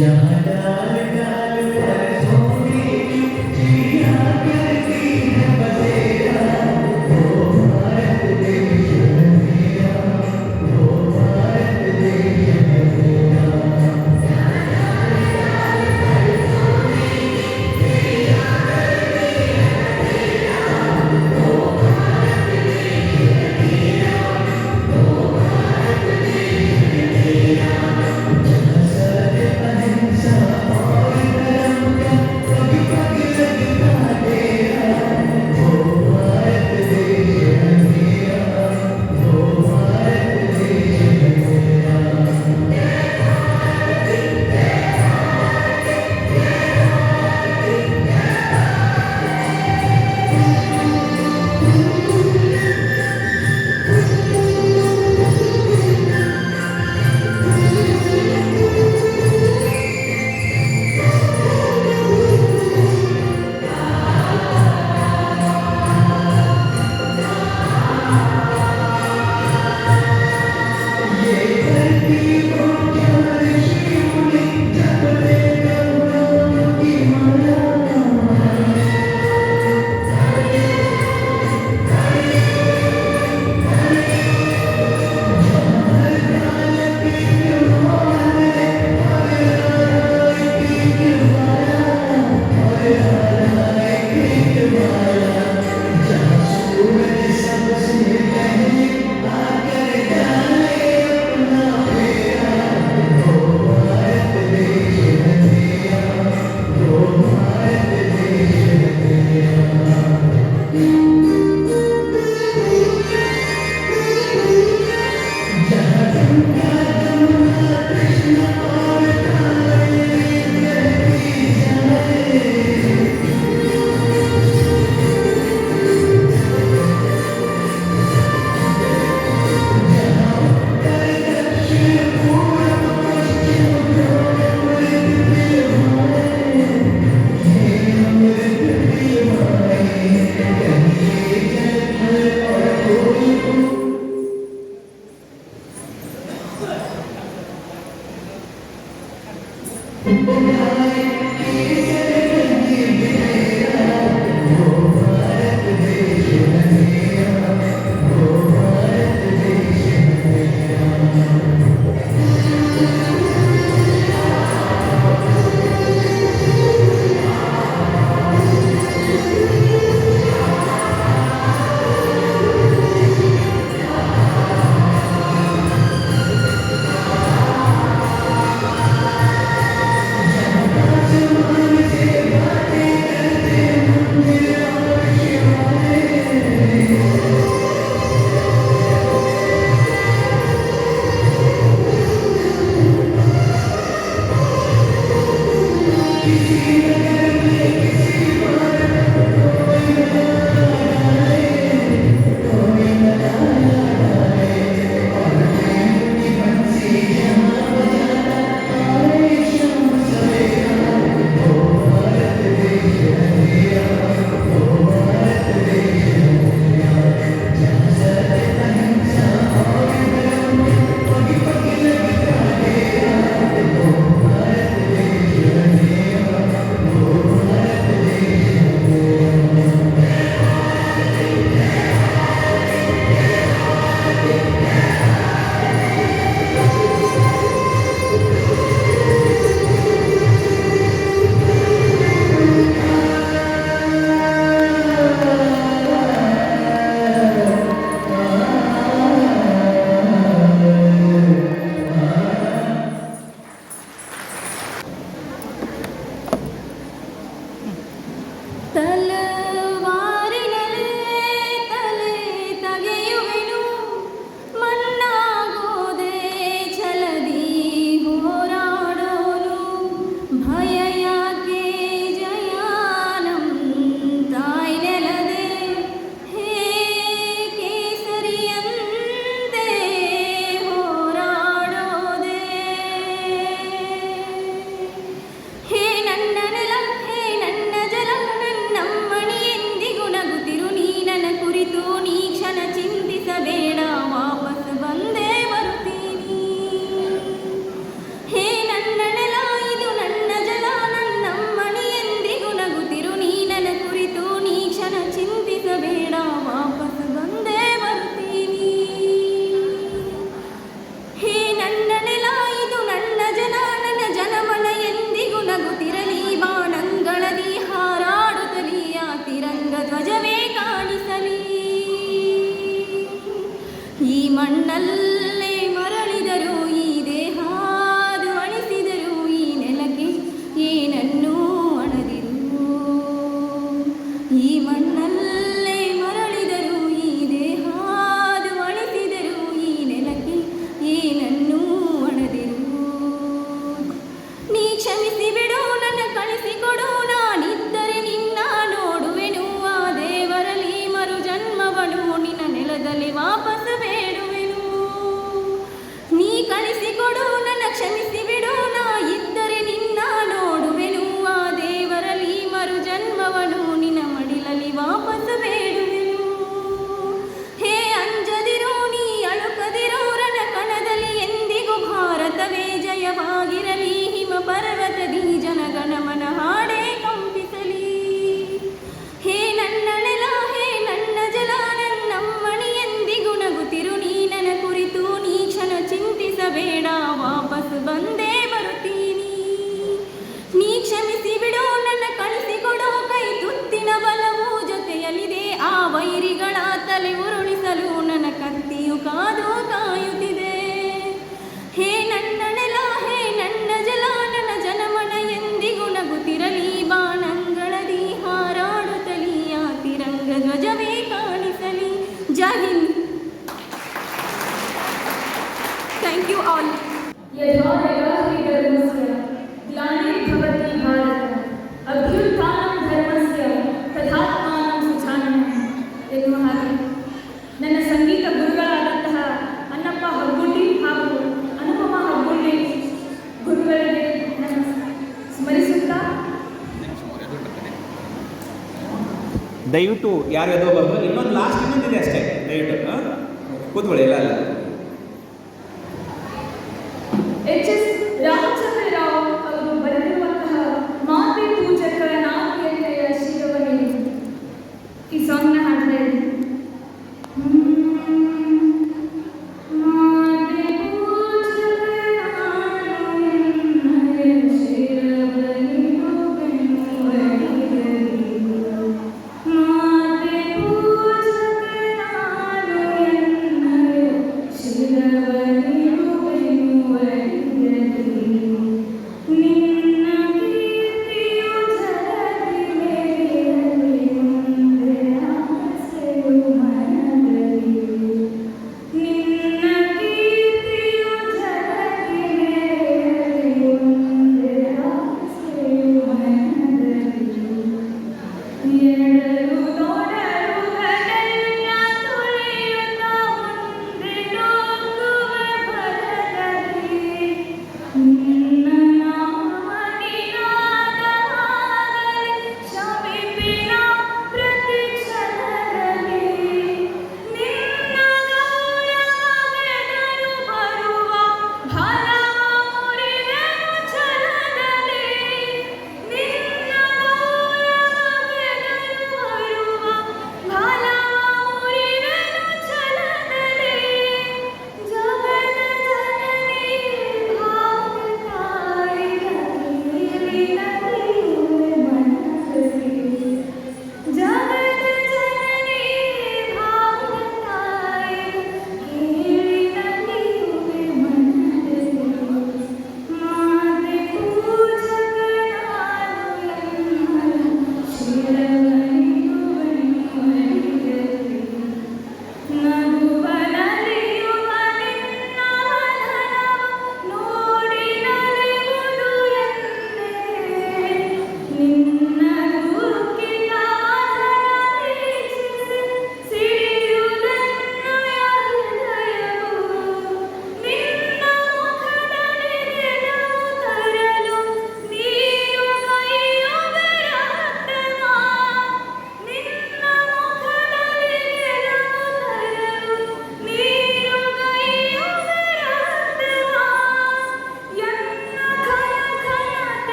जहाँ डाल डाल पर सोने की चिड़िया करती है बसेरा, वो भारत देश है मेरा, वो भारत देश है मेरा। जहाँ सत्य अहिंसा और ಈ ಮಣ್ಣಲ್ಲೇ ಮರಳಿದರು ಈ ದೇಹಾದು ಅಳಿಸಿದರು ಈ ನೆಲಕ್ಕೆ ಏನನ್ನೂ ಅಣದಿರು. ಈ ಮಣ್ಣಲ್ಲೇ ಮರಳಿದರು ಈ ದೇಹಾದು ಅಳಿಸಿದರು ಈ ನೆಲಕ್ಕೆ ಏನನ್ನೂ ಅಣದಿರು. ನೀ ಕ್ಷಮಿಸಿ ಬಿಡು ನನ್ನ ಕಳಿಸಿಕೊಡು, ನಾನಿದ್ದರೆ ನಿನ್ನ ನೋಡುವೆನು. ಆ ದೇವರಲ್ಲಿ ಮರು ಜನ್ಮವನು ನಿನ್ನ ನೆಲದಲ್ಲಿ ವಾಪಸ್ ಬೇಡುವೆನು. ನೀ ಕಳಿಸಿಕೊಡು ನನ್ನ ಕ್ಷಮಿಸಿ ಬಿಡು, ನಾ ಇದ್ದರೆ ನಿನ್ನ ನೋಡುವೆನು. ಆ ದೇವರಲ್ಲಿ ಮರು ಜನ್ಮವನು ನಿನ್ನ ಮಡಿಲಲ್ಲಿ ವಾಪಸ್ ಬೇಡುವೆನು. ಹೇ ಅಂಜದಿರು ನೀ ಅಳುಕದಿರು, ರಣ ಕಣದಲ್ಲಿ ಎಂದಿಗೂ ಭಾರತವೇ ಜಯವಾಗಿರಲಿ. ಹಿಮ ಪರ್ವತದಿ ಜನಗಣಮನ ಹಾಡೇ ಕಂಪಿಸಲಿ. ಹೇ ನನ್ನ ನೆಲ, ಹೇ ನನ್ನ ಜಲ, ನನ್ನಮ್ಮಣಿ ಎಂದಿಗೂ ನಗುತ್ತಿರು. ನೀ ನನ್ನ ಕುರಿತು ನೀ ಕ್ಷಣ ಚಿಂತಿಸಬೇಡ, ವಾಪಸ್ ಬಂದೇ ಬರುತ್ತೀನಿ. ನೀ ಕ್ಷಮಿಸಿ ಬಿಡು ನನ್ನ ಕಳಿಸಿಕೊಡು, ಕೈ ತುತ್ತಿನ ಬಲವು ಜೊತೆಯಲ್ಲಿದೆ. ಆ ವೈರಿಗಳ ತಲೆ ಉರುಳಿಸಲು ನನ್ನ ಕತ್ತಿಯು ಕಾದು ಕಾಯುತ್ತಿದೆ. ಹೇ ನನ್ನ ನೆಲ, ಹೇ ನನ್ನ ಜಲ, ನನ್ನ ಜನಮನ ಎಂದಿಗೂ ನಗುತ್ತಿರಲಿ. ಬಾಣಂಗಳದಿ ಹಾರಾಡುತ್ತಲಿ, ಆ ತಿರಂಗ ಧ್ವಜವೇ ಕಾಣಿಸಲಿ. Jai Hind. Thank you all. यथा यथा हि धर्मस्य ग्लानिर्भवति भारत अभ्युत्थानं धर्मस्य तथात्मानं सुजाननं ಎನ್ನುವ ಹಾಗೆ ನನ್ನ ಸಂಗೀತ ಗುರುಗಳಾದಂತಹ ಅನ್ನಪ್ಪ ಹಗ್ಗುಂಡಿ ಹಾಗೂ ಅನುಪಮ ಹಗ್ಗುಂಡಿ ಗುರುಗಳಿಗೆ ನಾನು ಸ್ಮರಿಸುತ್ತಾ, ದಯವಿಟ್ಟು ಯಾರು ಎದೋ ಬರ್ಬೋದು. ಇನ್ನೊಂದು ಲಾಸ್ಟ್ ಇನ್ನೊಂದಿದೆ ಅಷ್ಟೇ, ದಯವಿಟ್ಟು ಕೂತ್ಕೊಳ್ಳಿ ಎಲ್ಲ ಅಲ್ಲ. ಎಚ್ ಎಸ್ ರಾಮಚಂದ್ರ ರಾವ್ ಅವರು ಬರೆದಿರುವಂತಹ ಮಾತೆ ಪೂಜಕ ನಾಟ್ಯತೆಯ ಶಿರವನಿ ಈ ಸಾಂಗ್ನ ಹಾಡ್ತಾ ಇದ್ದೀನಿ. ಶಿರವನಿ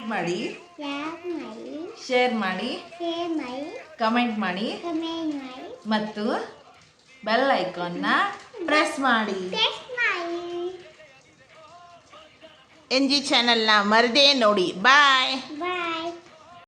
ಮಾಡಿ, ಲೈಕ್ ಮಾಡಿ, ಶೇರ್ ಮಾಡಿ, ಶೇರ್ ಮಾಡಿ, ಕಮೆಂಟ್ ಮಾಡಿ ಕಮೆಂಟ್ ಮಾಡಿ, ಮತ್ತು ಬೆಲ್ ಐಕಾನ್ನ ಪ್ರೆಸ್ ಮಾಡಿ. ಟೆಸ್ಟ್ ಮಾಡಿ. NG ಚಾನಲ್ನ ಮರದೇ ನೋಡಿ. ಬಾಯ್. ಬಾಯ್.